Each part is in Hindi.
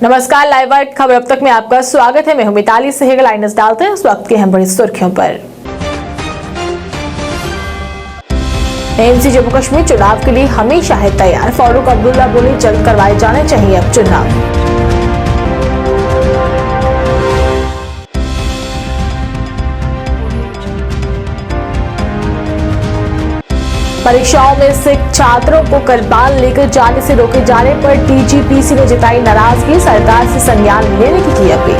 नमस्कार, लाइव वाइट खबर अब तक में आपका स्वागत है। मैं हूं मिताली सहगल। लाइन्स डालते हैं इस वक्त की हम बड़ी सुर्खियों पर। एएनसी जम्मू कश्मीर चुनाव के लिए हमेशा है तैयार। फारूक अब्दुल्ला बोले जल्द करवाए जाने चाहिए अब चुनाव। परीक्षाओं में सिख छात्रों को करपाल लेकर जाने से रोके जाने पर डीजीपीसी ने जताई नाराजगी। सरकार से संज्ञान लेने की अपील।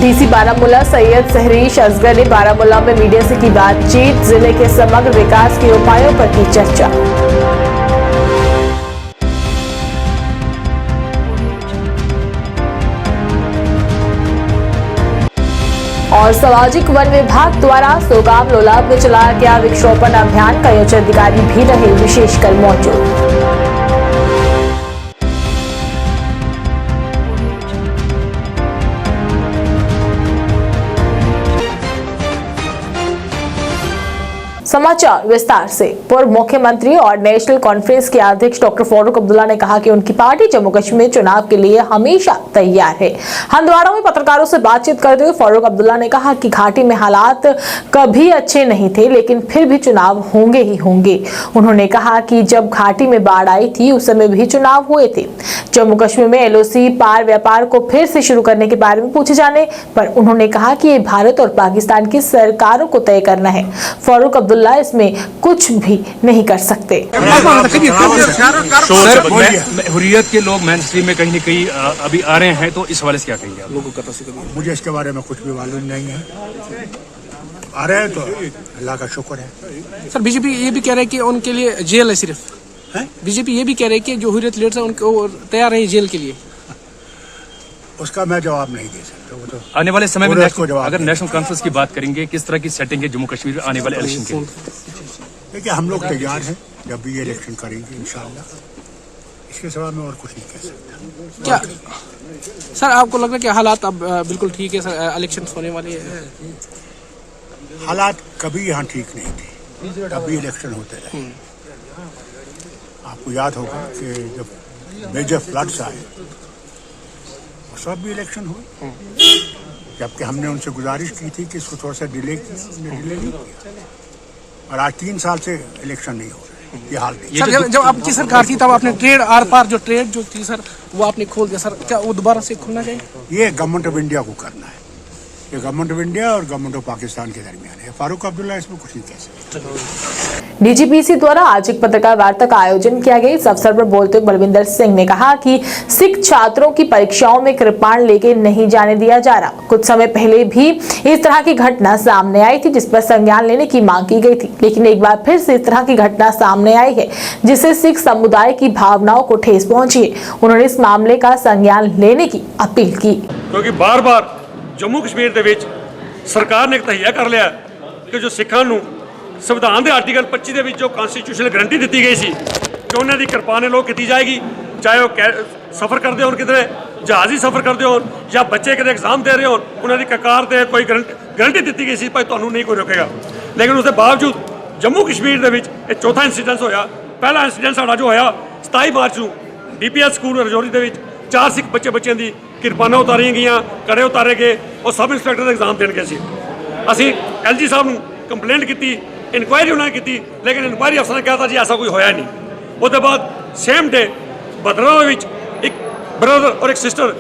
डीसी बारामूला सैयद सहरीश असगर ने बारामूला में मीडिया से की बातचीत। जिले के समग्र विकास के उपायों पर की चर्चा। और सामाजिक वन विभाग द्वारा सोगाम लोलाब में चलाया गया वृक्षारोपण अभियान का उच्च अधिकारी भी रहे विशेषकर मौजूद। समाचार विस्तार से। पूर्व मुख्यमंत्री और नेशनल कॉन्फ्रेंस के अध्यक्ष डॉक्टर फारूक अब्दुल्ला ने कहा कि उनकी पार्टी जम्मू कश्मीर चुनाव के लिए हमेशा तैयार है। हंदवाड़ा में पत्रकारों से बातचीत करते हुए फारूक अब्दुल्ला ने कहा कि घाटी में हालात कभी अच्छे नहीं थे, लेकिन फिर भी चुनाव होंगे ही होंगे। उन्होंने कहा कि जब घाटी में बाढ़ आई थी उस समय भी चुनाव हुए थे। जम्मू कश्मीर में एलओसी पार व्यापार को फिर से शुरू करने के बारे में पूछे जाने पर उन्होंने कहा कि ये भारत और पाकिस्तान की सरकारों को तय करना है। फारूक अब्दुल्ला इसमें कुछ भी नहीं कर सकते। हुर्रियत के लोग मेन स्ट्रीम में कहीं न कहीं अभी आ रहे हैं, तो इस हवाले से क्या कहेंगे आप लोगों का? मुझे इसके बारे में कुछ भी मालूम नहीं है। आ रहे हैं तो अल्लाह का शुक्र है। सर, बीजेपी ये भी कह रहे हैं कि उनके लिए जेल है सिर्फ। बीजेपी ये भी कह रहे हैं कि जो हुर्रियत लीडर्स हैं उनको तैयार है जेल के लिए। उसका मैं जवाब नहीं दे सकता। वो तो आने वाले समय में अगर नेशनल कॉन्फ्रेंस की बात करेंगे, किस तरह की सेटिंग है जम्मू कश्मीर आने वाले इलेक्शन के लिए? देखिए, हम लोग तैयार हैं जब भी ये इलेक्शन करेंगे इंशाल्लाह। इसके सिवा मैं और कुछ नहीं कह सकता। क्या सर आपको लग रहा है कि हालात अब बिल्कुल ठीक है? सर, इलेक्शन होने वाले हैं। हालात कभी यहाँ ठीक नहीं थे, कभी इलेक्शन होते रहे। आपको याद होगा कि जब मेजर फ्लड्स आए सब भी इलेक्शन हुए, जबकि हमने उनसे गुजारिश की थी कि इसको थोड़ा सा डिले किया, उन्होंने डिले नहीं किया। और आज 3 साल से इलेक्शन नहीं हो रहे। ये हाल नहीं। सर, जब आपकी सरकार थी तब आपने ट्रेड आर पार जो ट्रेड जो थी सर वो आपने खोल दिया। सर, क्या वो दोबारा से खुलना चाहिए? ये गवर्नमेंट ऑफ इंडिया को करना है। ये गवर्नमेंट ऑफ इंडिया और गवर्नमेंट ऑफ पाकिस्तान के दरमियान है। फारूक अब्दुल्ला इसमें कुछ नहीं कह सकते। डीजीपीसी द्वारा आज एक पत्रकार वार्ता का आयोजन किया गया। इस अवसर पर बोलते हुए बलविंदर सिंह ने कहा कि सिख छात्रों की परीक्षाओं में कृपाण लेके नहीं जाने दिया जा रहा। कुछ समय पहले भी इस तरह की घटना सामने आई थी, जिस पर संज्ञान लेने की मांग की गई थी, लेकिन एक बार फिर से इस तरह की घटना सामने आई है, जिससे सिख समुदाय की भावनाओं को ठेस पहुंची है। उन्होंने इस मामले का संज्ञान लेने की अपील की। क्योंकि बार बार जम्मू कश्मीर ਦੇ ਵਿੱਚ ਸਰਕਾਰ ਨੇ ਤਹਈਆ ਕਰ ਲਿਆ ਕਿ ਜੋ ਸਿੱਖਾਂ ਨੂੰ ਸੰਵਿਧਾਨ ਦੇ ਆਰਟੀਕਲ 25 ਦੇ ਵਿੱਚ ਜੋ ਕਨਸਟੀਟਿਊਸ਼ਨਲ ਗਰੰਟੀ ਦਿੱਤੀ ਗਈ ਸੀ ਕਿ ਉਹਨਾਂ ਦੀ ਕਿਰਪਾਨ ਲੋਕ ਕੀਤੀ ਜਾਏਗੀ, ਚਾਹੇ ਉਹ ਸਫ਼ਰ ਕਰਦੇ ਹੋਣ ਕਿਧਰੇ ਜਹਾਜ਼ੀ ਸਫ਼ਰ ਕਰਦੇ ਹੋਣ ਜਾਂ ਬੱਚੇ ਕਿਤੇ ਐਗਜ਼ਾਮ ਦੇ ਰਹੇ ਹੋਣ, ਉਹਨਾਂ ਦੀ ਕਕਾਰ ਤੇ ਕੋਈ ਗਰੰਟੀ ਦਿੱਤੀ ਗਈ ਸੀ ਭਾਈ ਤੁਹਾਨੂੰ ਨਹੀਂ ਕੋਈ ਰੋਕੇਗਾ। ਲੇਕਿਨ ਉਸ ਦੇ ਬਾਵਜੂਦ ਜੰਮੂ ਕਸ਼ਮੀਰ ਦੇ ਵਿੱਚ ਇਹ ਚੌਥਾ ਇੰਸੀਡੈਂਟ ਹੋਇਆ। ਪਹਿਲਾ ਇੰਸੀਡੈਂਟ ਸਾਡਾ ਜੋ ਹੋਇਆ 27 ਮਾਰਚ ਨੂੰ ਡੀਪੀਐਸ ਸਕੂਲ ਰਜੌਰੀ ਦੇ ਵਿੱਚ 4 ਸਿੱਖ ਬੱਚਿਆਂ ਦੀ ਕਿਰਪਾਨਾਂ ਉਤਾਰੀਆਂ ਗਈਆਂ, ਕੜੇ ਉਤਾਰੇ ਗਏ। ਉਹ ਸਬ ਇੰਸਪੈਕਟਰ ਦਾ ਐਗਜ਼ਾਮ ਦੇਣ ਗਏ ਸੀ। ਅਸੀਂ ਐਲਜੀ ਸਾਹਿਬ ਨੂੰ ਕੰਪਲੇਂਟ ਕੀਤੀ, ਇਨਕੁਆਇਰੀ ਉਹਨਾਂ ਨੇ ਕੀਤੀ, ਲੇਕਿਨ ਇਨਕੁਆਇਰੀ ਅਫਸਰ ਨੇ ਕਹਿਤਾ ਜੀ ਐਸਾ ਕੋਈ ਹੋਇਆ ਨਹੀਂ। ਉਹਦੇ ਬਾਅਦ ਸੇਮ ਡੇ ਬਦਰਾਵਾ ਦੇ ਵਿੱਚ ਇੱਕ ਬ੍ਰਦਰ ਔਰ ਇੱਕ ਸਿਸਟਰ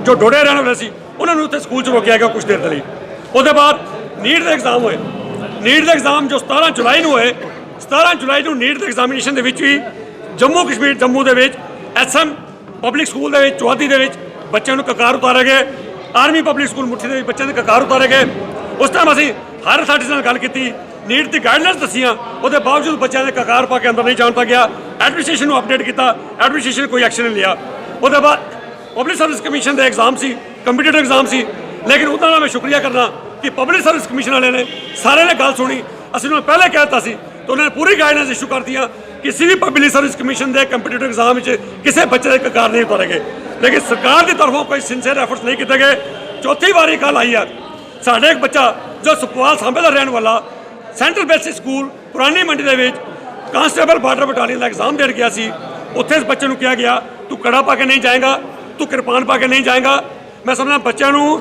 ਜੋ ਡੋਡੇ ਰਹਿਣ ਵਾਲੇ ਸੀ, ਉਹਨਾਂ ਨੂੰ ਉੱਥੇ ਸਕੂਲ 'ਚ ਰੋਕਿਆ ਗਿਆ ਕੁਝ ਦੇਰ ਦੇ ਲਈ। ਉਹਦੇ ਬਾਅਦ ਨੀਟ ਦੇ ਐਗਜ਼ਾਮ ਹੋਏ। ਨੀਟ ਦੇ ਐਗਜ਼ਾਮ ਜੋ 17 ਜੁਲਾਈ ਨੂੰ ਹੋਏ, 17 ਜੁਲਾਈ ਨੂੰ ਨੀਟ ਦੇ ਐਗਜ਼ਾਮੀਨੇਸ਼ਨ ਦੇ ਵਿੱਚ ਵੀ ਜੰਮੂ ਕਸ਼ਮੀਰ ਜੰਮੂ ਦੇ ਵਿੱਚ ਐਸਐਮ ਪਬਲਿਕ ਸਕੂਲ ਦੇ ਵਿੱਚ ਚੌਧਰੀ ਦੇ ਵਿੱਚ ਬੱਚਿਆਂ ਨੂੰ ਕਕਾਰ ਉਤਾਰੇ ਗਏ। ਆਰਮੀ ਪਬਲਿਕ ਸਕੂਲ ਮੁੱਠੀ ਦੇ ਵਿੱਚ ਬੱਚਿਆਂ ਦੇ ਕਕਾਰ ਉਤਾਰੇ ਗਏ। ਉਸ ਟਾਈਮ ਅਸੀਂ ਹਰ ਅਥਾਰਟੀ ਨਾਲ ਗੱਲ ਕੀਤੀ, ਨੀਟ ਦੀ ਗਾਈਡਲਾਈਨਸ ਦੱਸੀਆਂ, ਉਹਦੇ ਬਾਵਜੂਦ ਬੱਚਿਆਂ ਦੇ ਕਕਾਰ ਪਾ ਕੇ ਅੰਦਰ ਨਹੀਂ ਜਾਣ ਗਿਆ। ਐਡਮਿਨਿਸਟ੍ਰੇਸ਼ਨ ਨੂੰ ਅਪਡੇਟ ਕੀਤਾ, ਐਡਮਿਨਿਸਟ੍ਰੇਸ਼ਨ ਕੋਈ ਐਕਸ਼ਨ ਨਹੀਂ ਲਿਆ। ਉਹਦੇ ਬਾਅਦ ਪਬਲਿਕ ਸਰਵਿਸ ਕਮਿਸ਼ਨ ਦੇ ਐਗਜ਼ਾਮ ਸੀ, ਕੰਪੀਟੀਟਿਵ ਐਗਜ਼ਾਮ ਸੀ, ਲੇਕਿਨ ਉਹਨਾਂ ਦਾ ਮੈਂ ਸ਼ੁਕਰੀਆ ਕਰਨਾ ਕਿ ਪਬਲਿਕ ਸਰਵਿਸ ਕਮਿਸ਼ਨ ਵਾਲੇ ਨੇ ਸਾਰਿਆਂ ਨੇ ਗੱਲ ਸੁਣੀ। ਅਸੀਂ ਉਹਨਾਂ ਨੂੰ ਪਹਿਲੇ ਕਹਿ ਦਿੱਤਾ ਸੀ तो उन्होंने पूरी गाइडलाइंस इशू कर दिया किसी भी पब्लिक सर्विस कमीशन के कंपीटेटिव एग्जाम किसी बच्चे के ककार नहीं उतारे गए, लेकिन सरकार की तरफों कोई सिंसियर एफर्ट्स नहीं किए गए। चौथी बारी कल आई है साढ़े एक बच्चा जो सुखपाल सांबे का रहने वाला ਸੈਂਟਰਲ ਬੇਸਿਕ ਸਕੂਲ ਪੁਰਾਣੀ ਮੰਡੀ ਦੇ ਵਿੱਚ ਕਾਂਸਟੇਬਲ ਬਾਰਡਰ ਬਟਾਲੀਅਨ ਦਾ ਐਗਜ਼ਾਮ ਦੇਣ ਗਿਆ ਸੀ। ਉੱਥੇ ਇਸ ਬੱਚੇ ਨੂੰ ਕਿਹਾ ਗਿਆ ਤੂੰ ਕੜਾ ਪਾ ਕੇ ਨਹੀਂ ਜਾਏਗਾ, ਤੂੰ ਕਿਰਪਾਨ ਪਾ ਕੇ ਨਹੀਂ ਜਾਏਗਾ। ਮੈਂ ਸਮਝਦਾ ਬੱਚਿਆਂ ਨੂੰ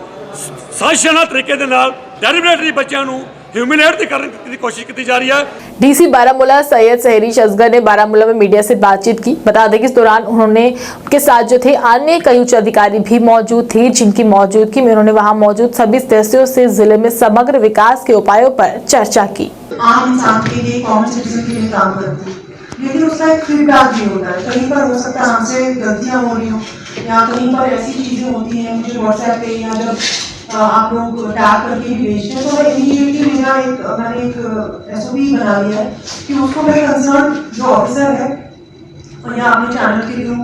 ਸਾਜ਼ਿਸ਼ਾਨਾ ਤਰੀਕੇ ਦੇ ਨਾਲ ਡੈਲੀਬਰੇਟਲੀ ਬੱਚਿਆਂ ਨੂੰ ह्यूमिलेट करने की कोशिश की जा रही है। डीसी बारामूला सैयद सहरी असगर ने बारामूला में मीडिया से बातचीत की। बता दें कि इस दौरान उनके साथ जो थे अन्य कई उच्च अधिकारी भी मौजूद थे, जिनकी मौजूदगी में उन्होंने वहां मौजूद सभी सदस्यों से जिले में समग्र विकास के उपायों पर चर्चा की। आम इंसान के लिए, कॉमन सिटीजन के लिए काम करती है, लेकिन उसका एक फीडबैक भी होता है। कहीं पर हो सकता है हमसे गलतियां हो रही हो, या कहीं पर ऐसी चीजें होती हैं मुझे व्हाट्सएप पे या जब आप लोग टैग करके भी भेजते हैं तो मैं इमीडिएटली मैंने एक SOP बना लिया है कि उसको मेरे कंसर्न जो ऑफिसर है या अपने चैनल के थ्रू,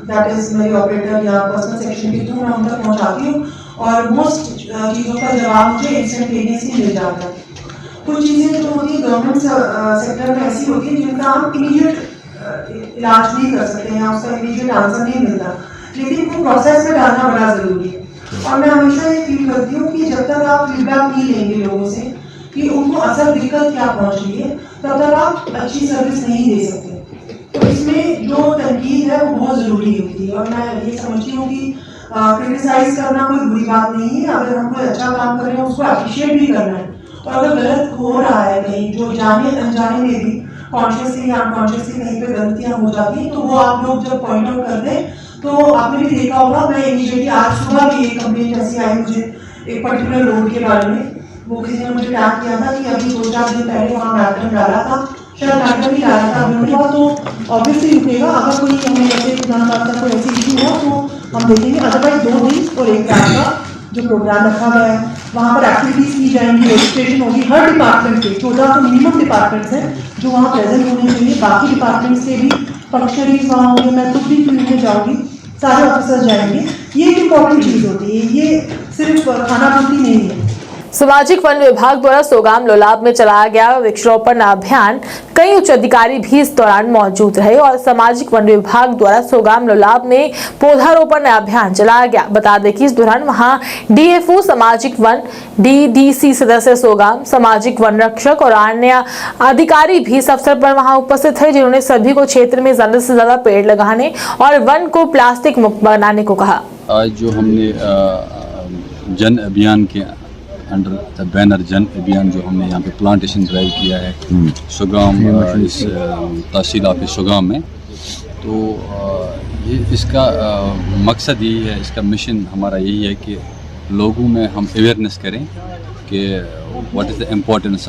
दैट इज मेरे ऑपरेटर या पर्सनल सेक्शन के थ्रू मैं उन तक पहुंचाती हूँ और मोस्ट चीज़ों का जवाब मुझे इंस्टेंटेनियसली मिल जाता है। कुछ चीज़ें जो होती है गवर्नमेंट सेक्टर में ऐसी होती है जिनका हम इमीडिएट इलाज नहीं कर सकते हैं, उसका इमीडिएट आंसर नहीं मिलता, लेकिन वो प्रोसेस में डालना बड़ा ज़रूरी है। और मैं हमेशा ये फील करती हूँ कि जब तक आप फीडबैक नहीं लेंगे लोगों से कि उनको असल दिक्कत क्या पहुँच रही है, तब तक आप अच्छी सर्विस नहीं दे सकते। तो इसमें जो तनकीद है वो बहुत ज़रूरी होती है और मैं ये समझती हूँ कि क्रिटिसाइज करना कोई बुरी बात नहीं है। अगर हम कोई अच्छा काम कर रहे हैं उसको अप्रिशिएट भी करना है, और अगर गलत हो रहा है कहीं, जो जाने अनजाने में भी कॉन्शियसली या अनकॉन्शियसली कहीं पे गलतियाँ हो जाती हैं, तो वो आप लोग जब पॉइंट आउट कर दें तो आपने भी देखा होगा। मैं इमीडिएटली आज सुबह भी एक कंप्लेंट ऐसी आई मुझे एक पर्टिकुलर रोड के बारे में, वो किसी ने मुझे टैग किया था कि अभी 2-4 दिन पहले वहाँ मैटम डाला था, शायद मैटम ही डाला था अभी हुआ, तो ऑब्वियसली रुकेगा। अगर कोई हमें ऐसे कोई ऐसी इशू हो तो हम देखेंगे, अदरवाइज 2 दिन और 1 रात का जो प्रोग्राम रखा गया है वहाँ पर एक्टिविटीज़ की जाएंगी, रजिस्ट्रेशन होगी हर डिपार्टमेंट के। 14 तो मिनिमम डिपार्टमेंट्स हैं जो वहाँ प्रेजेंट होने चाहिए, बाकी डिपार्टमेंट्स के भी फंक्शनरीज वहाँ होंगे, मैं खुद भी फील्ड में जाऊँगी, सारे ऑफिसर्स जाएंगे। ये एक इम्पॉर्टेंट चीज़ होती है, ये सिर्फ खाना पूर्ति नहीं है। सामाजिक वन विभाग द्वारा सोगाम लोलाब में चलाया गया वृक्षारोपण अभियान, कई उच्च अधिकारी भी इस दौरान मौजूद रहे और सामाजिक वन विभाग द्वारा सोगाम लोलाब में पौधारोपण अभियान चलाया गया। बता दें कि इस दौरान वहां DFO सामाजिक वन, DDC सदस्य सोगाम, सामाजिक वन रक्षक और अन्य अधिकारी भी इस अवसर पर वहां उपस्थित थे, जिन्होंने सभी को क्षेत्र में ज्यादा से ज्यादा पेड़ लगाने और वन को प्लास्टिक मुक्त बनाने को कहा। आज जो हमने जन अभियान के अंडर द बैनर जन अभियान जो हमने यहाँ पे प्लांटेशन ड्राइव किया है सोगाम, इस तहसील ऑफिस सोगाम में, तो ये इसका मकसद यही है, इसका मिशन हमारा यही है कि लोगों में हम अवेयरनेस करें कि what is the importance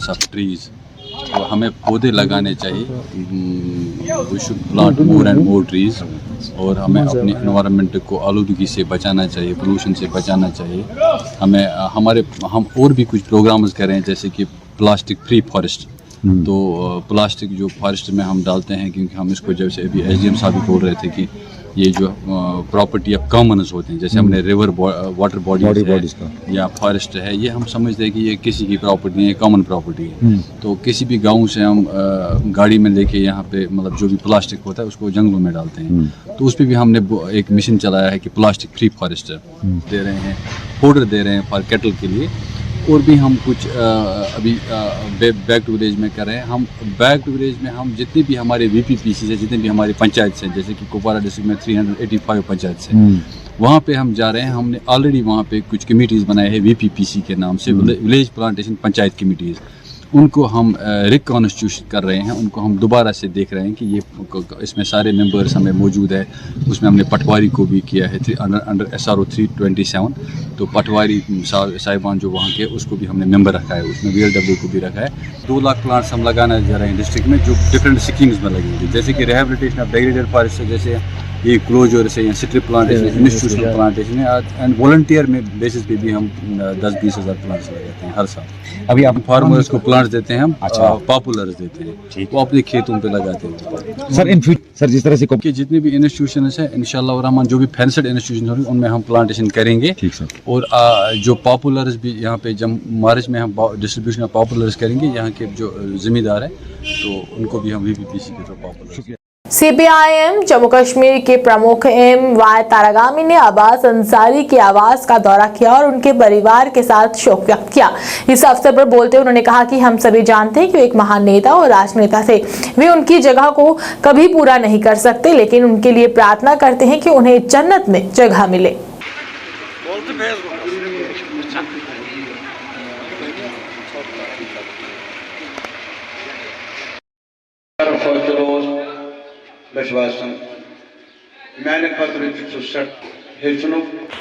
of trees. तो हमें पौधे लगाने चाहिए, we should plant more and more trees, और हमें अपनी एनवायरनमेंट को आलूदगी से बचाना चाहिए, पोल्यूशन से बचाना चाहिए। हम और भी कुछ प्रोग्राम्स करें, जैसे कि प्लास्टिक फ्री फॉरेस्ट। तो प्लास्टिक जो फॉरेस्ट में हम डालते हैं, क्योंकि हम इसको जैसे अभी SDM साहब भी बोल रहे थे कि ये जो प्रॉपर्टी ऑफ कॉमन्स होते हैं, जैसे हमने रिवर वाटर बॉडीज का या फॉरेस्ट है, ये हम समझते हैं कि ये किसी की प्रॉपर्टी नहीं है, कॉमन प्रॉपर्टी है। तो किसी भी गांव से हम गाड़ी में लेके यहाँ पे मतलब जो भी प्लास्टिक होता है उसको जंगलों में डालते हैं। तो उस पर भी हमने एक मिशन चलाया है कि प्लास्टिक फ्री फॉरेस्ट दे रहे हैं, पाउडर दे रहे हैं फॉर कैटल के लिए। और भी हम कुछ अभी बैक टू विलेज में कर रहे हैं। हम बैक टू विलेज में हम जितने भी हमारे VPPC है, जितने भी हमारी पंचायत हैं, जैसे कि कुपवाड़ा डिस्ट्रिक्ट में 385 पंचायत हैं, वहाँ पे हम जा रहे हैं। हमने ऑलरेडी वहाँ पे कुछ कमेटीज़ बनाए हैं VPPC के नाम से, विलेज प्लांटेशन पंचायत कमेटीज़। उनको हम रिकॉन्स्टिट्यूशन कर रहे हैं, उनको हम दोबारा से देख रहे हैं कि ये इसमें सारे मेंबर्स हमें मौजूद है। उसमें हमने पटवारी को भी किया है अंडर SRO 327। तो पटवारी साहिबान जो वहाँ के, उसको भी हमने मेंबर रखा है, उसमें VLW को भी रखा है। 2 लाख प्लांट्स हम लगाना जा रहे हैं डिस्ट्रिक्ट में, जो डिफरेंट स्कीम्स में लगेंगे, जैसे कि रिहेबिलिटेशन ऑफ डिग्रेडेड फॉरेस्ट, जैसे ये क्लोजर से या स्ट्रिप प्लांटेशन, इंस्टीट्यूशनल प्लांटेशन है, एंड वॉलंटियर में बेसिस पे भी हम 10-20 हज़ार प्लांट्स लगाते हैं हर साल। अभी आप फार्मर्स को प्लांट्स देते हैं, हम पॉपुलर्स देते हैं, वो अपने खेतों पे लगाते हैं। सर इन फ्यूचर सर जिस तरह से कि जितने भी इंस्टीट्यूशंस हैं, इंशाल्लाह रहमान जो भी फेंस्ड इंस्टीट्यूशन होंगे उनमें हम प्लांटेशन करेंगे। ठीक सर। और जो पॉपुलर्स भी यहाँ पे जब मार्च में हम डिस्ट्रीब्यूशन ऑफ पॉपुलर्स करेंगे, यहाँ के जो जिम्मेदार है तो उनको भी हम VPPC के through popular CPIM Jammu Kashmir के प्रमुख एम.वाई. तारागामी ने अब्बास अंसारी के आवास का दौरा किया और उनके परिवार के साथ शोक व्यक्त किया। इस अवसर पर बोलते हुए उन्होंने कहा कि हम सभी जानते हैं कि वे एक महान नेता और राजनेता थे। वे उनकी जगह को कभी पूरा नहीं कर सकते, लेकिन उनके लिए प्रार्थना करते हैं कि उन्हें जन्नत में जगह मिले। मैंने पत्र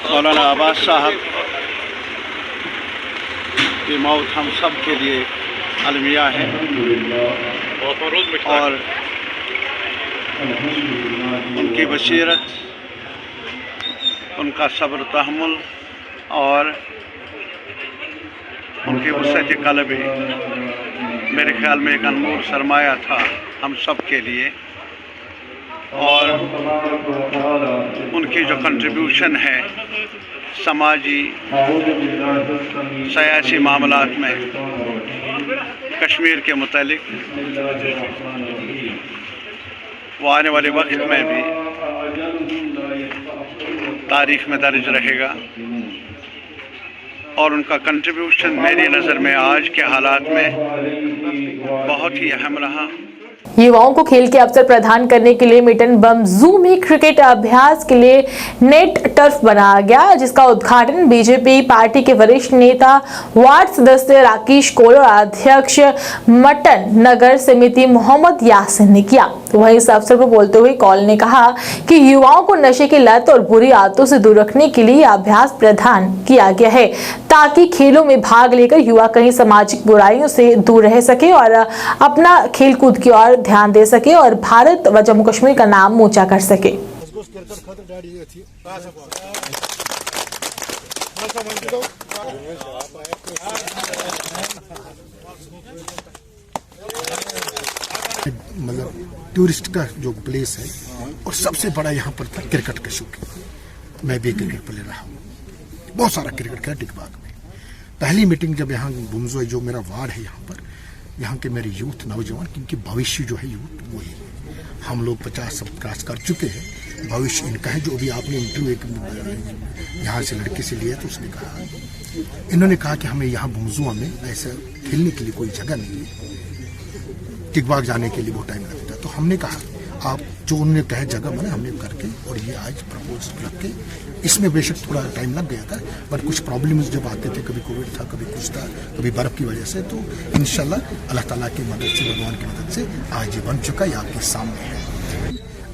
मौलाना अब्बास साहब की मौत हम सब के लिए अलमिया है और उनकी बसीरत, उनका सब्र तहम्मुल और उनकी वसअत क़ल्ब मेरे ख्याल में एक अनमोल सरमाया था हम सब के लिए। और उनकी जो कंट्रीब्यूशन है समाजी सियासी मामलात में कश्मीर के मुतालिक, वो आने वाले वक्त में भी तारीख़ में दर्ज रहेगा और उनका कंट्रीब्यूशन मेरी नज़र में आज के हालात में बहुत ही अहम रहा। युवाओं को खेल के अवसर प्रदान करने के लिए मिटन बम जू में क्रिकेट अभ्यास के लिए नेट टर्फ बनाया गया, जिसका उद्घाटन बीजेपी पार्टी के वरिष्ठ नेता वार्ड सदस्य राकेश कोल और अध्यक्ष मटन नगर समिति मोहम्मद यासिन ने किया। वहीं इस अवसर पर बोलते हुए कौल ने कहा कि युवाओं को नशे की लत और बुरी आदतों से दूर रखने के लिए अभ्यास प्रदान किया गया है, ताकि खेलों में भाग लेकर युवा कहीं सामाजिक बुराइयों से दूर रह सके और अपना खेलकूद की ओर ध्यान दे सके और भारत व जम्मू कश्मीर का नाम ऊंचा कर सके। मतलब टूरिस्ट का जो प्लेस है और सबसे बड़ा यहाँ पर था क्रिकेट का शौकीन। मैं भी क्रिकेट प्लेयर रहा हूँ, बहुत सारा क्रिकेट खेला टिकबाग में। पहली मीटिंग जब यहाँ बुमजो जो मेरा वार्ड है यहाँ पर, यहाँ के मेरे यूथ नौजवान, क्योंकि भविष्य जो है यूथ वही है। हम लोग 50 सब क्रॉस कर चुके हैं, भविष्य इनका है। जो अभी आपने इंटरव्यू एक यहाँ से लड़के से लिया तो उसने कहा, इन्होंने कहा कि हमें यहाँ बुमजुआ में ऐसा खेलने के लिए कोई जगह नहीं है, टिकबाग जाने के लिए बहुत टाइम लगता है। तो हमने कहा आप जो उन्होंने कहा जगह बने हमने करके और ये आज प्रपोज रख के, इसमें बेशक थोड़ा टाइम लग गया था, पर कुछ प्रॉब्लम्स जब आते थे, कभी कोविड था, कभी कुछ था, कभी बर्फ़ की वजह से, तो इंशाल्लाह अल्लाह ताला की मदद से, भगवान की मदद से आज ये बन चुका, ये आपके सामने है।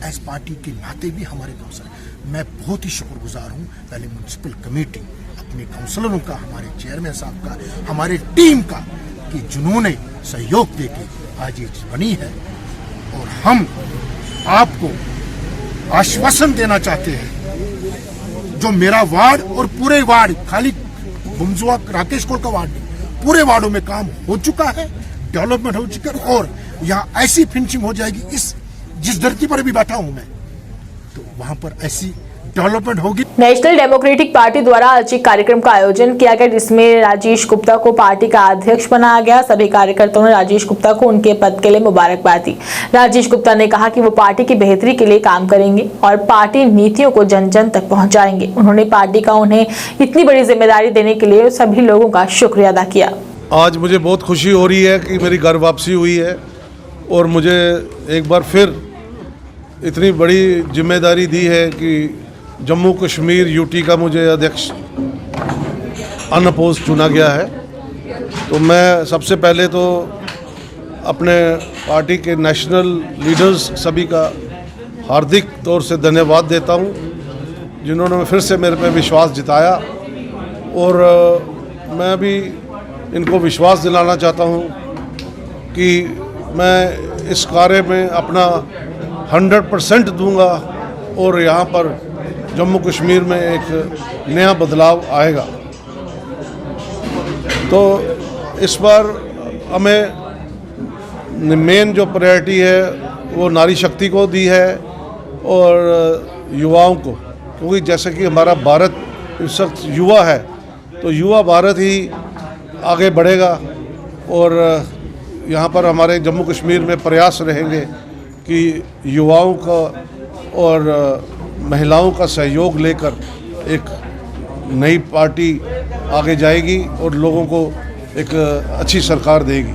एज पार्टी के नाते भी हमारे काउंसिलर, मैं बहुत ही शुक्रगुजार हूँ पहले म्यूनसिपल कमेटी, अपने काउंसलरों का, हमारे चेयरमैन साहब का, हमारे टीम का, कि जिन्होंने सहयोग दे के आज ये बनी है। और हम आपको आश्वासन देना चाहते हैं, जो मेरा वार्ड और पूरे वार्ड, खाली बुमजुआ राकेश कोल का वार्ड नहीं, पूरे वार्डों में काम हो चुका है, डेवलपमेंट हो चुका है और यहाँ ऐसी फिनिशिंग हो जाएगी, इस जिस धरती पर भी बैठा हूं मैं, तो वहां पर ऐसी डेवलपमेंट होगी। नेशनल डेमोक्रेटिक पार्टी द्वारा आज एक कार्यक्रम का आयोजन किया गया, जिसमें राजेश गुप्ता को पार्टी का अध्यक्ष बनाया गया। सभी कार्यकर्ताओं ने राजेश गुप्ता को उनके पद के लिए मुबारकबाद दी। राजेश गुप्ता ने कहा कि वो पार्टी की बेहतरी के लिए काम करेंगे और पार्टी नीतियों को जन जन तक पहुंचाएंगे। उन्होंने पार्टी का उन्हें इतनी बड़ी जिम्मेदारी देने के लिए सभी लोगों का शुक्रिया अदा किया। आज मुझे बहुत खुशी हो रही है कि मेरी घर वापसी हुई है और मुझे एक बार फिर इतनी बड़ी जिम्मेदारी दी है कि जम्मू कश्मीर यूटी का मुझे अध्यक्ष अनअपोज चुना गया है। तो मैं सबसे पहले तो अपने पार्टी के नेशनल लीडर्स सभी का हार्दिक तौर से धन्यवाद देता हूं, जिन्होंने फिर से मेरे पे विश्वास जताया। और मैं भी इनको विश्वास दिलाना चाहता हूं कि मैं इस कार्य में अपना 100% दूंगा और यहाँ पर जम्मू कश्मीर में एक नया बदलाव आएगा। तो इस बार हमें मेन जो प्रायोरिटी है वो नारी शक्ति को दी है और युवाओं को, क्योंकि जैसे कि हमारा भारत इस वक्त युवा है, तो युवा भारत ही आगे बढ़ेगा। और यहाँ पर हमारे जम्मू कश्मीर में प्रयास रहेंगे कि युवाओं का और महिलाओं का सहयोग लेकर एक नई पार्टी आगे जाएगी और लोगों को एक अच्छी सरकार देगी।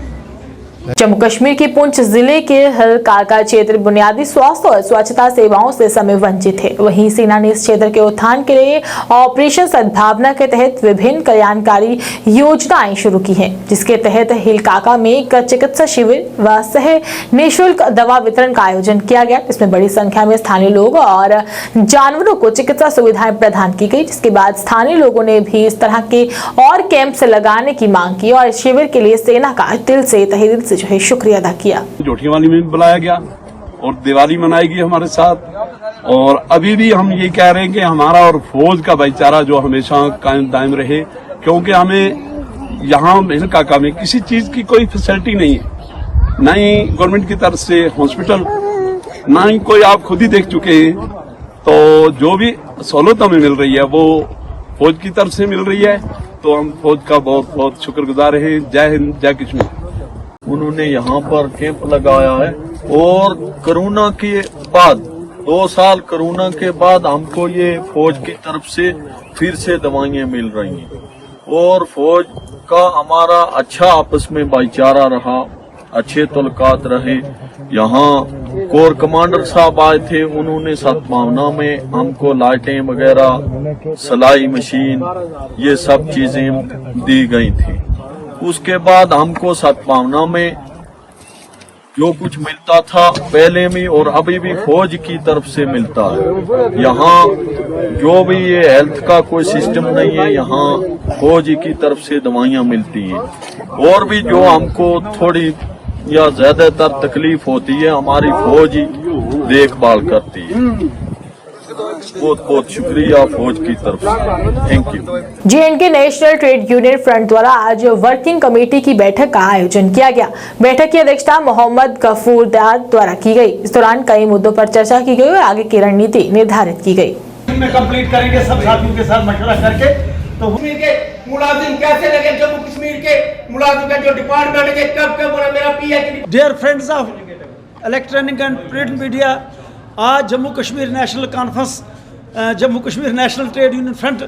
जम्मू कश्मीर के पुंछ जिले के हलकाका क्षेत्र बुनियादी स्वास्थ्य और स्वच्छता सेवाओं से समय वंचित है। वहीं सेना ने इस क्षेत्र के उत्थान के लिए ऑपरेशन सद्भावना के तहत विभिन्न कल्याणकारी योजनाएं शुरू की हैं, जिसके तहत हिलकाका में एक चिकित्सा शिविर व सह निःशुल्क दवा वितरण का आयोजन किया गया। इसमें बड़ी संख्या में स्थानीय लोग और जानवरों को चिकित्सा सुविधाएं प्रदान की गई, जिसके बाद स्थानीय लोगों ने भी इस तरह के और कैंप से लगाने की मांग की और इस शिविर के लिए सेना का दिल से तहे दिल से जो है शुक्रिया अदा किया। जोठीवाली में बुलाया गया और दिवाली मनाएगी हमारे साथ। और अभी भी हम ये कह रहे हैं कि हमारा और फौज का भाईचारा जो हमेशा कायम दायम रहे, क्योंकि हमें यहाँ हिलकाका में किसी चीज की कोई फैसिलिटी नहीं है, न ही गवर्नमेंट की तरफ से हॉस्पिटल, न ही कोई, आप खुद ही देख चुके हैं। तो जो भी सहूलत हमें मिल रही है वो फौज की तरफ से मिल रही है, तो हम फौज का बहुत बहुत शुक्रगुजार हैं। जय हिंद, जय कश्मीर। उन्होंने यहाँ पर कैंप लगाया है और कोरोना के बाद 2 साल कोरोना के बाद हमको ये फौज की तरफ से फिर से दवाइयाँ मिल रही हैं और फौज का हमारा अच्छा आपस में भाईचारा रहा, अच्छे तल्लुकात रहे। यहाँ कोर कमांडर साहब आए थे, उन्होंने सद्भावना में हमको लाइटें वगैरह, सिलाई मशीन, ये सब चीजें दी गई थी। उसके बाद हमको सद्भावना में जो कुछ मिलता था पहले में और अभी भी फौज की तरफ से मिलता है। यहाँ जो भी ये हेल्थ का कोई सिस्टम नहीं है, यहाँ फौज की तरफ से दवाइयाँ मिलती हैं। और भी जो हमको थोड़ी या ज्यादातर तकलीफ होती है, हमारी फौज ही देखभाल करती है। बहुत बहुत शुक्रिया फौज की तरफ से, thank you. JNK national trade union front द्वारा आज वर्किंग कमेटी की बैठक का आयोजन किया गया। बैठक की अध्यक्षता मोहम्मद गफूर दाद द्वारा की गई। इस दौरान कई मुद्दों पर चर्चा की गई और आगे की रणनीति निर्धारित की गई। कंप्लीट करेंगे सब साथियों के साथ मशवरा करके। तो मुलाजिम कैसे लगे, जम्मू कश्मीर के मुलाजिम का जो डिपार्टमेंट है, कब मेरा PhD। Dear friends of electronic and print media, आज Jammu Kashmir National Conference, Jammu Kashmir national trade union front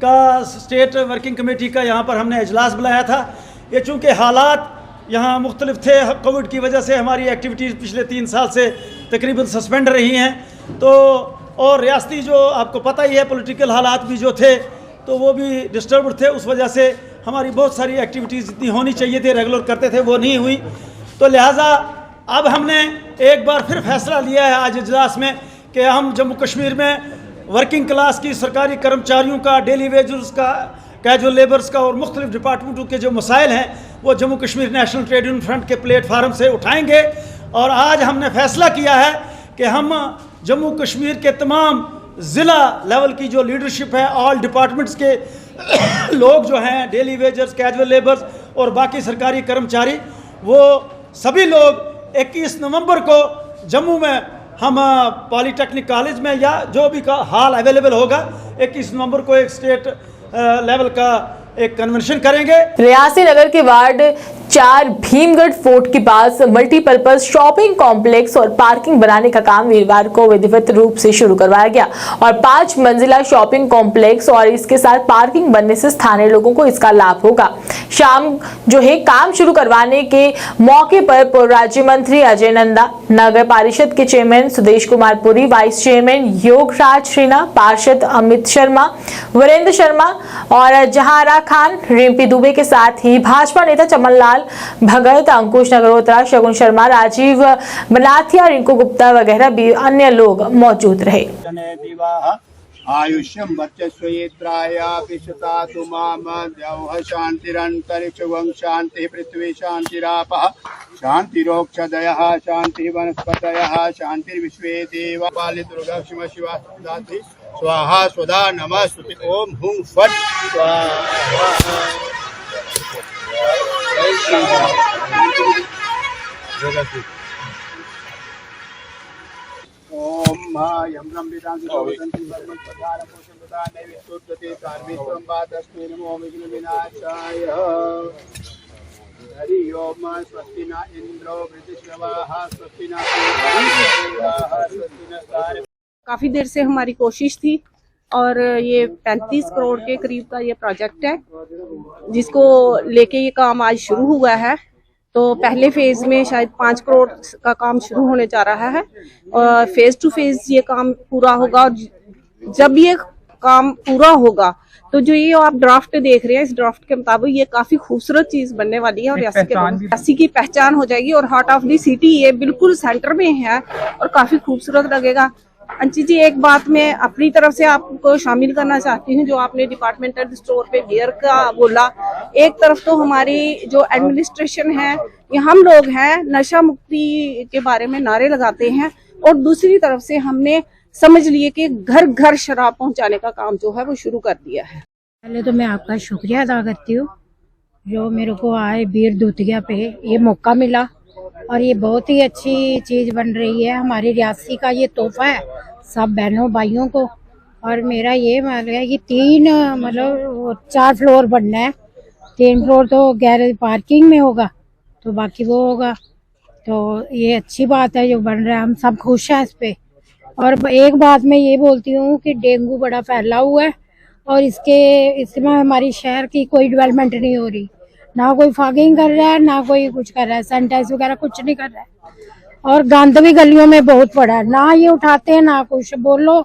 का स्टेट वर्किंग कमेटी का यहाँ पर हमने इजलास बुलाया था। ये चूँकि हालात यहाँ मुख्तलिफ थे, कोविड की वजह से हमारी एक्टिविटीज़ पिछले 3 साल से तकरीबन सस्पेंड रही हैं, तो और रियासती जो आपको पता ही है पॉलिटिकल हालात भी जो थे तो वो भी डिस्टर्ब थे। उस वजह से हमारी बहुत सारी एक्टिविटीज़ जितनी होनी चाहिए थे, रेगुलर करते थे, वो नहीं हुई। तो लिहाजा अब हमने एक बार फिर फैसला लिया है आज इजलास में कि हम जम्मू कश्मीर में वर्किंग क्लास की सरकारी कर्मचारियों का, डेली वेजर्स का, कैजुअल लेबर्स का और मुख्तलिफ डिपार्टमेंटों के जो मसाइल हैं वो Jammu Kashmir national trade union front के प्लेटफार्म से उठाएंगे। और आज हमने फैसला किया है कि हम जम्मू कश्मीर के तमाम ज़िला लेवल की जो लीडरशिप है, ऑल डिपार्टमेंट्स के लोग जो हैं, डेली वेजर्स, कैजुअल लेबर्स और बाकी सरकारी कर्मचारी, वो सभी लोग 21 नवंबर को जम्मू में हम पॉलीटेक्निक कॉलेज में या जो भी का हॉल अवेलेबल होगा, 21 नवंबर को एक स्टेट लेवल का एक कन्वेंशन करेंगे। रियासी नगर के वार्ड 4 भीमगढ़ फोर्ट के पास मल्टीपर्पज शॉपिंग कॉम्प्लेक्स और पार्किंग बनाने का काम वीरवार को विधिवत रूप से शुरू करवाया गया और 5 मंजिला शॉपिंग कॉम्प्लेक्स और इसके साथ पार्किंग बनने से स्थानीय लोगों को इसका लाभ होगा। शाम जो है काम शुरू करवाने के मौके पर पूर्व राज्य मंत्री अजय नंदा, नगर परिषद के chairman Sudesh Kumar Puri, vice chairman Yograj Shreena, पार्षद अमित शर्मा, वीरेंद्र शर्मा और जहारा खान, रिम्पी दुबे के साथ ही भाजपा नेता चमनलाल भगत, अंकुश नगरोत्रा, शगुन शर्मा, राजीव बनाथिया, रिंकू गुप्ता वगैरह भी अन्य लोग मौजूद रहे। आयुष्यम वर्चस्वेत्रायापिशतातु माम द्यौः शान्तिरन्तरिक्षं शान्तिः पृथ्वी शान्तिरापः शान्तिरोक्षदयः शान्तिः वनस्पतयः शान्तिर्विश्वे देवा पालि दुर्गा शिव शिवा दाति स्वाहा स्वधा नमस्तुते ओम हुं फट स्वाहा। ओम यम ब्रह्मिदां सुवसन्ति वर्मं प्रधानं पोषं प्रधान नैवेद्योद्यते कार्मेश्वरं वादस्मै नमो विघ्न विनाशाय। हरि ओम स्वस्ति न इंद्रो वृद्धश्रवाः स्वस्ति न पूर्वा स्वस्ति न तारे। काफ़ी देर से हमारी कोशिश थी और ये 35 करोड़ के करीब का ये प्रोजेक्ट है जिसको लेके ये काम आज शुरू हुआ है। तो पहले फेज में शायद 5 करोड़ का काम शुरू होने जा रहा है और फेज टू फेज ये काम पूरा होगा। और जब ये काम पूरा होगा तो जो ये आप ड्राफ्ट देख रहे हैं, इस ड्राफ्ट के मुताबिक ये काफी खूबसूरत चीज बनने वाली है और रियासी की पहचान हो जाएगी और हार्ट ऑफ द सिटी ये बिल्कुल सेंटर में है और काफी खूबसूरत लगेगा। अंशी जी, एक बात मैं अपनी तरफ से आपको शामिल करना चाहती हूँ, जो आपने डिपार्टमेंटल स्टोर पे बियर का बोला। एक तरफ तो हमारी जो एडमिनिस्ट्रेशन है, ये हम लोग हैं, नशा मुक्ति के बारे में नारे लगाते हैं और दूसरी तरफ से हमने समझ लिए कि घर घर शराब पहुंचाने का काम जो है वो शुरू कर दिया है। पहले तो मैं आपका शुक्रिया अदा करती हूँ जो मेरे को आए बीर दूतिया पे ये मौका मिला और ये बहुत ही अच्छी चीज़ बन रही है। हमारी रियासी का ये तोहफा है सब बहनों भाइयों को। और मेरा ये मान है कि 4 फ्लोर बनना है। 3 फ्लोर तो गैरेज पार्किंग में होगा तो बाकी वो होगा। तो ये अच्छी बात है जो बन रहा है, हम सब खुश हैं इस पे। और एक बात मैं ये बोलती हूँ कि डेंगू बड़ा फैला हुआ है और इसमें हमारी शहर की कोई डेवलपमेंट नहीं हो रही, ना कोई फॉगिंग कर रहा है ना कोई कुछ कर रहा है, सैनिटाइज वगैरह कुछ नहीं कर रहा है। और गंद भी गलियों में बहुत पड़ा है, ना ये उठाते हैं ना कुछ। बोलो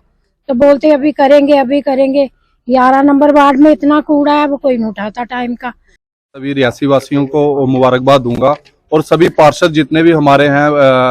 तो बोलते अभी करेंगे। 11 नंबर वार्ड में इतना कूड़ा है वो कोई नहीं उठाता टाइम का। सभी रियासी वासियों को मुबारकबाद दूंगा और सभी पार्षद जितने भी हमारे हैं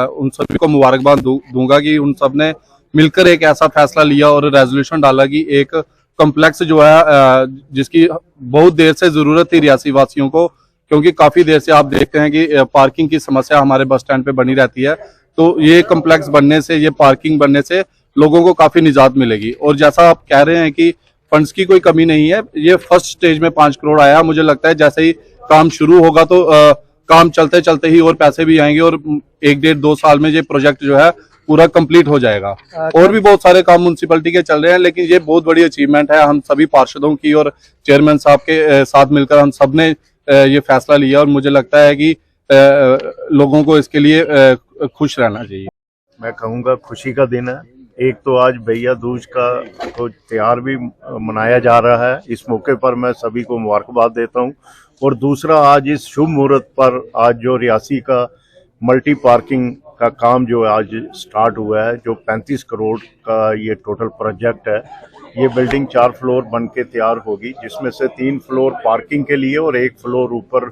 उन सभी को मुबारकबाद दूंगा कि उन सब ने मिलकर एक ऐसा फैसला लिया और रेजोल्यूशन डाला कि एक कॉम्प्लेक्स जो है जिसकी बहुत देर से जरूरत थी रियासी वासियों को, क्योंकि काफी देर से आप देखते हैं कि पार्किंग की समस्या हमारे बस स्टैंड पे बनी रहती है। तो ये कॉम्प्लेक्स बनने से, ये पार्किंग बनने से लोगों को काफी निजात मिलेगी। और जैसा आप कह रहे हैं कि फंड्स की कोई कमी नहीं है, ये फर्स्ट स्टेज में 5 करोड़ आया। मुझे लगता है जैसे ही काम शुरू होगा तो काम चलते चलते ही और पैसे भी आएंगे और 1-1.5-2 साल में ये प्रोजेक्ट जो है पूरा कंप्लीट हो जाएगा। और भी बहुत सारे काम म्युनिसिपैलिटी के चल रहे हैं, लेकिन ये बहुत बड़ी अचीवमेंट है हम सभी पार्षदों की और चेयरमैन साहब के साथ मिलकर हम सब ने ये फैसला लिया। और मुझे लगता है कि लोगों को इसके लिए खुश रहना चाहिए। मैं कहूँगा खुशी का दिन है। एक तो आज भैया दूज का तो त्योहार भी मनाया जा रहा है, इस मौके पर मैं सभी को मुबारकबाद देता हूँ। और दूसरा, आज इस शुभ मुहूर्त पर आज जो रियासी का मल्टी पार्किंग का काम जो आज स्टार्ट हुआ है, जो 35 करोड़ का ये टोटल प्रोजेक्ट है, ये बिल्डिंग 4 फ्लोर बन के तैयार होगी, जिसमें से 3 फ्लोर पार्किंग के लिए और 1 फ्लोर ऊपर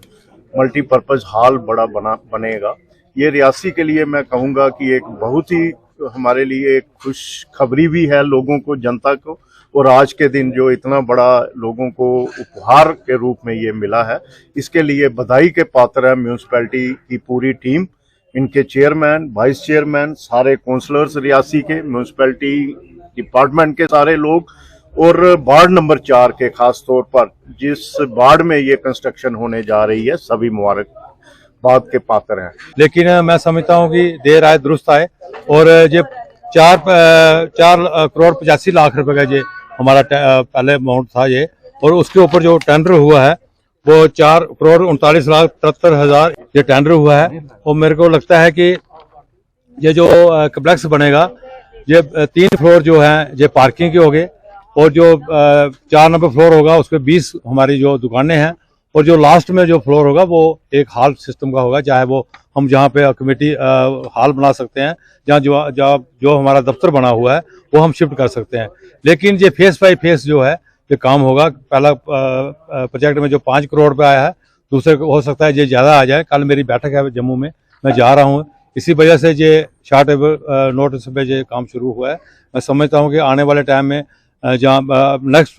मल्टीपर्पज़ हॉल बड़ा बनेगा। ये रियासी के लिए मैं कहूँगा कि एक बहुत ही हमारे लिए एक खुशखबरी भी है लोगों को, जनता को। और आज के दिन जो इतना बड़ा लोगों को उपहार के रूप में ये मिला है, इसके लिए बधाई के पात्र है म्यूनिसिपैलिटी की पूरी टीम, इनके चेयरमैन, वाइस चेयरमैन, सारे काउंसलर्स रियासी के, म्यूनिसिपैलिटी डिपार्टमेंट के सारे लोग और वार्ड नंबर 4 के खास तौर पर जिस वार्ड में ये कंस्ट्रक्शन होने जा रही है, सभी मुबारकबाद के पात्र हैं। लेकिन मैं समझता हूँ कि देर आए दुरुस्त आए और ये 4 करोड़ 85 लाख रुपए का ये हमारा पहले अमाउंट था ये, और उसके ऊपर जो टेंडर हुआ है वो 4 करोड़ 39 लाख 73 हजार ये टेंडर हुआ है। और मेरे को लगता है कि ये जो कॉम्प्लेक्स बनेगा, ये 3 फ्लोर जो है ये पार्किंग के होंगे और जो 4 नंबर फ्लोर होगा उसके 20 हमारी जो दुकानें हैं और जो लास्ट में जो फ्लोर होगा वो एक हॉल सिस्टम का होगा, चाहे वो हम जहाँ पे कमेटी हॉल बना सकते हैं, जहाँ जो हमारा दफ्तर बना हुआ है वो हम शिफ्ट कर सकते हैं। लेकिन ये फेस बाई फेस जो है ये काम होगा। पहला प्रोजेक्ट में जो 5 करोड़ पे आया है, दूसरे को हो सकता है ये ज़्यादा आ जाए। कल मेरी बैठक है जम्मू में, मैं जा रहा हूँ, इसी वजह से ये शॉर्ट नोटिस पे ये काम शुरू हुआ है। मैं समझता हूँ कि आने वाले टाइम में जहाँ नेक्स्ट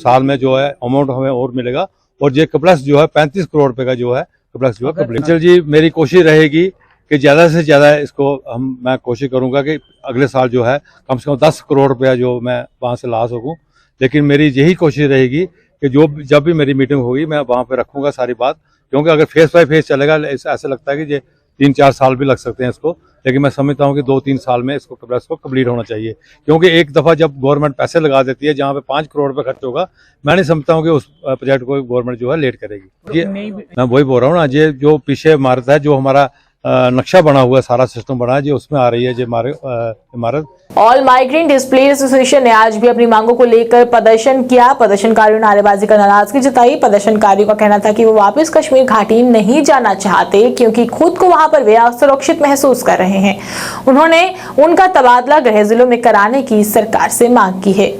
साल में जो है अमाउंट हमें और मिलेगा और ये कॉम्प्लेक्स जो है 35 करोड़ रुपए का जो है कॉम्प्लेक्स जो है कंप्लीट। चल जी, मेरी कोशिश रहेगी कि ज़्यादा से ज़्यादा इसको मैं कोशिश करूँगा कि अगले साल जो है कम से कम 10 करोड़ रुपया जो मैं वहाँ से ला सकूँ। लेकिन मेरी यही कोशिश रहेगी कि जब भी मेरी मीटिंग होगी मैं वहाँ पे रखूँगा सारी बात, क्योंकि अगर फेस बाय फेस चलेगा ऐसा लगता है कि ये 3-4 साल भी लग सकते हैं इसको, लेकिन मैं समझता हूँ कि 2-3 साल में इसको कंप्लीट होना चाहिए। क्योंकि एक दफ़ा जब गवर्नमेंट पैसे लगा देती है जहाँ पे 5 करोड़ रुपये खर्च होगा, मैं नहीं समझता हूँ कि उस प्रोजेक्ट को गवर्नमेंट जो है लेट करेगी। मैं वही बोल रहा हूँ ना, ये जो पीछे इमारत है, जो हमारा नक्शा बना हुआ है, सारा सिस्टम बना है, जो उसमें आ रही है जो इमारत। ऑल माइग्रेंट डिस्प्लेस एसोसिएशन ने आज भी अपनी मांगों को लेकर प्रदर्शन किया। प्रदर्शनकारियों ने नारेबाजी कर नाराजगी जताई। प्रदर्शनकारियों का कहना था कि वो वापस कश्मीर घाटी नहीं जाना चाहते क्योंकि खुद को वहां पर वे असुरक्षित महसूस कर रहे हैं। उन्होंने उनका तबादला गृह जिलों में कराने की सरकार से मांग की है।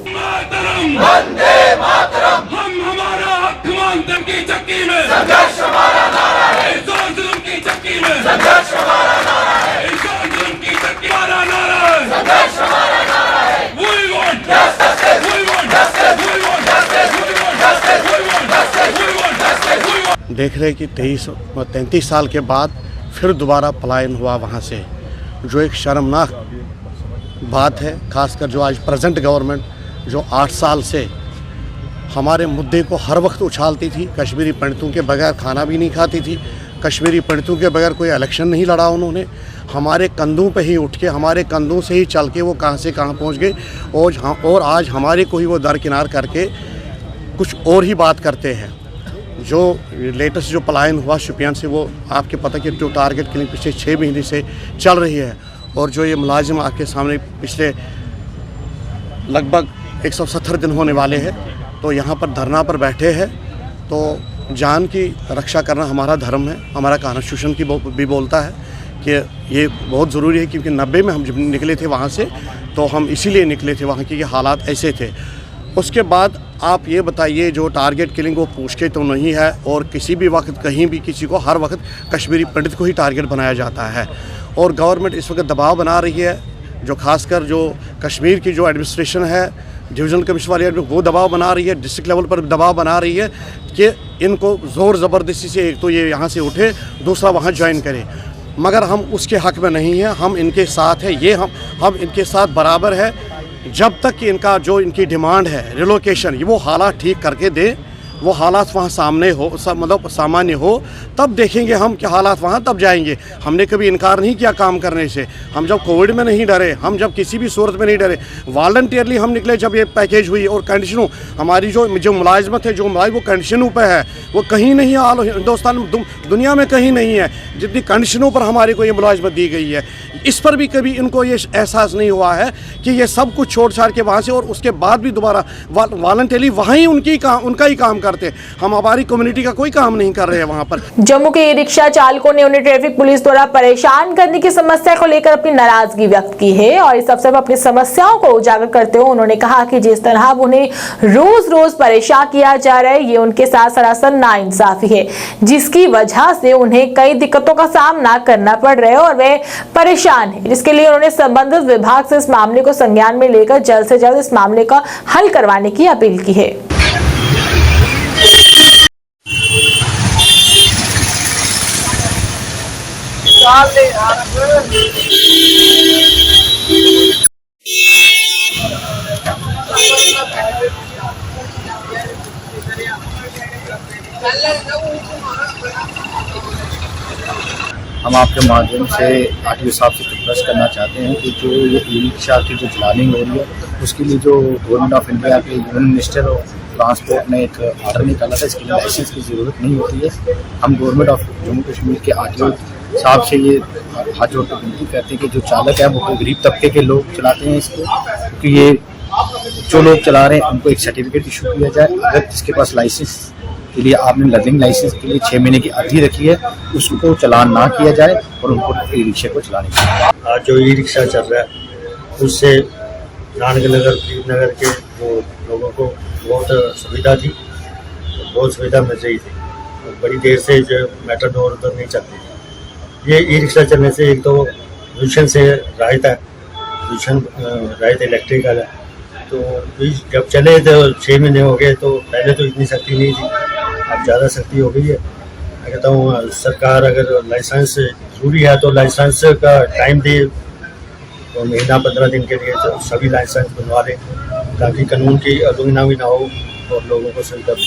देख रहे कि 33 साल के बाद फिर दोबारा पलायन हुआ वहाँ से, जो एक शर्मनाक बात है। खासकर जो आज प्रेजेंट गवर्नमेंट जो 8 साल से हमारे मुद्दे को हर वक्त उछालती थी, कश्मीरी पंडितों के बगैर खाना भी नहीं खाती थी, कश्मीरी पंडितों के बगैर कोई इलेक्शन नहीं लड़ा उन्होंने। हमारे कंधों पे ही उठ के, हमारे कंधों से ही चल के वो कहाँ से कहाँ पहुँच गए, और आज हमारे को ही वो दरकिनार करके कुछ और ही बात करते हैं। जो लेटेस्ट जो पलायन हुआ शुपियान से, वो आपके पता कि जो टारगेट किलिंग पिछले 6 महीने से चल रही है, और जो ये मुलाजिम आपके सामने पिछले लगभग 170 दिन होने वाले हैं, तो यहाँ पर धरना पर बैठे हैं। तो जान की रक्षा करना हमारा धर्म है, हमारा कॉन्स्टिट्यूशन की भी बोलता है कि ये बहुत ज़रूरी है। क्योंकि 90 में हम जब निकले थे वहाँ से, तो हम इसीलिए निकले थे, वहाँ के हालात ऐसे थे। उसके बाद आप ये बताइए, जो टारगेट किलिंग वो पूछ के तो नहीं है, और किसी भी वक्त कहीं भी किसी को हर वक्त कश्मीरी पंडित को ही टारगेट बनाया जाता है। और गवर्नमेंट इस वक्त दबाव बना रही है, जो खासकर जो कश्मीर की जो एडमिनिस्ट्रेशन है, डिवीजनल कमिश्नर वाली, वो दबाव बना रही है, डिस्ट्रिक्ट लेवल पर दबाव बना रही है कि इनको ज़ोर ज़बरदस्ती से एक तो ये यहाँ से उठे, दूसरा वहाँ ज्वाइन करे। मगर हम उसके हक़ में नहीं हैं, हम इनके साथ हैं, ये हम इनके साथ बराबर है। जब तक कि इनका जो इनकी डिमांड है रिलोकेशन, ये वो हालात ठीक करके दे, वो हालात वहाँ सामने हो, मतलब सामान्य हो, तब देखेंगे हम क्या हालात वहाँ, तब जाएंगे। हमने कभी इनकार नहीं किया काम करने से। हम जब कोविड में नहीं डरे, हम जब किसी भी सूरत में नहीं डरे, वॉलंटियरली हम निकले। जब ये पैकेज हुई और कंडीशनों, हमारी जो मुलाजमत है, जो वो कंडीशनों पर है, वो कहीं नहीं है हिंदुस्तान में, दुनिया में कहीं नहीं है जितनी कंडीशनों पर हमारे को ये मुलाजमत दी गई है। इस पर भी कभी इनको ये एहसास नहीं हुआ है कि ये सब कुछ छोड़ छाड़ के वहाँ से, और उसके बाद भी दोबारा वॉलंटियरली वहाँ ही उनका ही काम करते। हम हमारी कम्युनिटी का कोई काम नहीं कर रहे हैं वहाँ पर। जम्मू के ई-रिक्शा चालकों ने उन्हें ट्रैफिक पुलिस द्वारा परेशान करने की समस्या को लेकर अपनी नाराजगी व्यक्त की है, और इस अवसर पर अपनी समस्याओं को उजागर करते हुए उन्होंने कहा कि जिस तरह उन्हें रोज रोज परेशान किया जा रहा है, ये उनके साथ सरासर नाइंसाफी है, जिसकी वजह से उन्हें कई दिक्कतों का सामना करना पड़ रहा है और वे परेशान है, जिसके लिए उन्होंने संबंधित विभाग से इस मामले को संज्ञान में लेकर जल्द से जल्द इस मामले का हल करवाने की अपील की है। हम आपके माध्यम से आरटीओ साहब से रिक्वेस्ट करना चाहते हैं कि जो ये ई-रिक्शा की जो चलानिंग हो रही है, उसके लिए जो गवर्नमेंट ऑफ इंडिया के यूनियन मिनिस्टर ऑफ ट्रांसपोर्ट ने एक ऑर्डर निकाला था, इसके लिए लाइसेंस की ज़रूरत नहीं होती है। हम गवर्नमेंट ऑफ जम्मू कश्मीर के आरटीओ साहब से ये हाथ जोड़ कर विनती करते हैं कि जो चालक है वो गरीब तबके के लोग चलाते हैं इसको, क्योंकि ये जो लोग चला रहे हैं उनको एक सर्टिफिकेट इशू किया जाए। अगर जिसके पास लाइसेंस के लिए आपने लर्निंग लाइसेंस के लिए 6 महीने की अवधि रखी है, उसको चालान ना किया जाए और उनको ई रिक्शा को चलाने चाहिए। आज जो ई रिक्शा चल रहा है उससे रानगनगर प्रीतनगर के वो लोगों को बहुत सुविधा थी, बहुत सुविधा मिल रही थी। बड़ी देर से जो मेट्रो उधर नहीं चलती थी। ये ई रिक्शा चलने से एक तो पोल्यूशन से राहत है, पोल्यूशन राहत इलेक्ट्रिकल है। तो जब चले तो 6 महीने हो गए, तो पहले तो इतनी सख्ती नहीं थी, अब ज़्यादा सख्ती हो गई है। मैं कहता हूँ सरकार अगर लाइसेंस ज़रूरी है तो लाइसेंस का टाइम दे, तो महीना 15 दिन के लिए तो सभी लाइसेंस बनवा लें, ताकि कानून की अवहेलना भी ना हो और लोगों को सुविधा भी।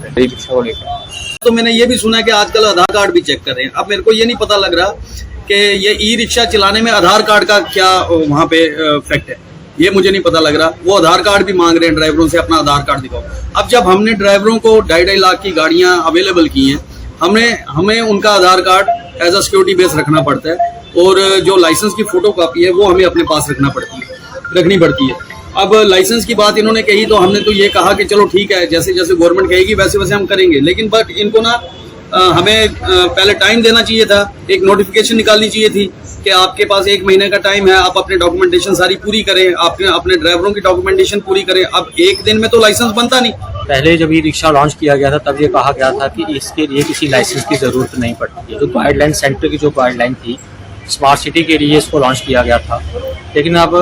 ई रिक्शा को लेकर। तो मैंने ये भी सुना है कि आजकल आधार कार्ड भी चेक कर रहे हैं। अब मेरे को ये नहीं पता लग रहा कि ये ई रिक्शा चलाने में आधार कार्ड का क्या वहाँ पे फैक्ट है, ये मुझे नहीं पता लग रहा। वो आधार कार्ड भी मांग रहे हैं ड्राइवरों से, अपना आधार कार्ड दिखाओ। अब जब हमने ड्राइवरों को 2.5 लाख की गाड़ियाँ अवेलेबल की हैं, हमें उनका Aadhaar card as a security base रखना पड़ता है, और जो लाइसेंस की फोटो कॉपी है वो हमें अपने पास रखनी पड़ती है। अब लाइसेंस की बात इन्होंने कही तो हमने तो ये कहा कि चलो ठीक है, जैसे जैसे गवर्नमेंट कहेगी वैसे वैसे हम करेंगे, लेकिन बट इनको ना हमें पहले टाइम देना चाहिए था, एक नोटिफिकेशन निकालनी चाहिए थी कि आपके पास 1 महीने का टाइम है, आप अपने डॉक्यूमेंटेशन सारी पूरी करें, अपने ड्राइवरों की डॉक्यूमेंटेशन पूरी करें। अब एक दिन में तो लाइसेंस बनता नहीं। पहले जब ई रिक्शा लॉन्च किया गया था तब ये कहा गया था कि इसके लिए किसी लाइसेंस की ज़रूरत नहीं पड़ती। जो गाइडलाइन सेंटर की जो गाइडलाइन थी स्मार्ट सिटी के लिए इसको लॉन्च किया गया था, लेकिन अब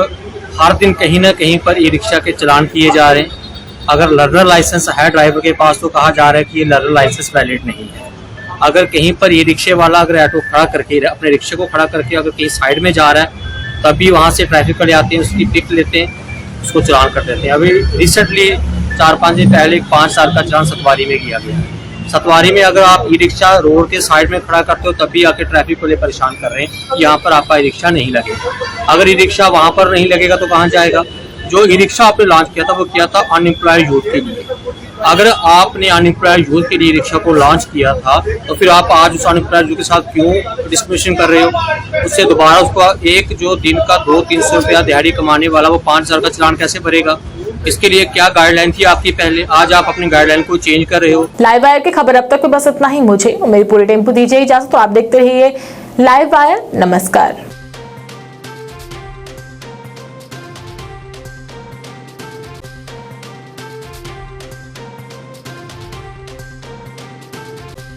हर दिन कहीं ना कहीं पर ई रिक्शा के चलान किए जा रहे हैं। अगर लर्नर लाइसेंस है ड्राइवर के पास तो कहा जा रहा है कि ये लर्नर लाइसेंस वैलिड नहीं है। अगर कहीं पर ई रिक्शे वाला अगर ऑटो खड़ा करके अपने रिक्शे को खड़ा करके अगर कहीं साइड में जा रहा है तभी वहाँ से ट्रैफिक वाले आते हैं, उसकी पिक लेते हैं, उसको चलान कर देते हैं। अभी रिसेंटली 4-5 दिन पहले एक 5 साल का चलान सतवारी में किया गया। सतवारी में अगर आप ई रिक्शा रोड के साइड में खड़ा करते हो तब भी आके ट्रैफिक वाले परेशान कर रहे हैं कि यहाँ पर आपका ई रिक्शा नहीं लगेगा। अगर ई रिक्शा वहाँ पर नहीं लगेगा तो कहाँ जाएगा? जो ई रिक्शा आपने लॉन्च किया था वो किया था अनएम्प्लॉयड यूथ के लिए। अगर आपने अनएम्प्लॉयड यूथ के लिए रिक्शा को लॉन्च किया था तो फिर आप आज उस अनएम्प्लॉयड यूथ के साथ क्यों डिस्क्रिमिनेशन कर रहे हो? उससे दोबारा उसको एक जो दिन का 200-300 रुपया दिहाड़ी कमाने वाला वो 5,000 का चलान कैसे भरेगा? इसके लिए क्या गाइडलाइन थी आपकी पहले? आज आप अपनी गाइडलाइन को चेंज कर रहे हो। लाइव वायर की खबर अब तक तो बस इतना ही। मुझे मेरी पूरी टीम को दीजिए इजाजत। तो आप देखते रहिए लाइव वायर। नमस्कार।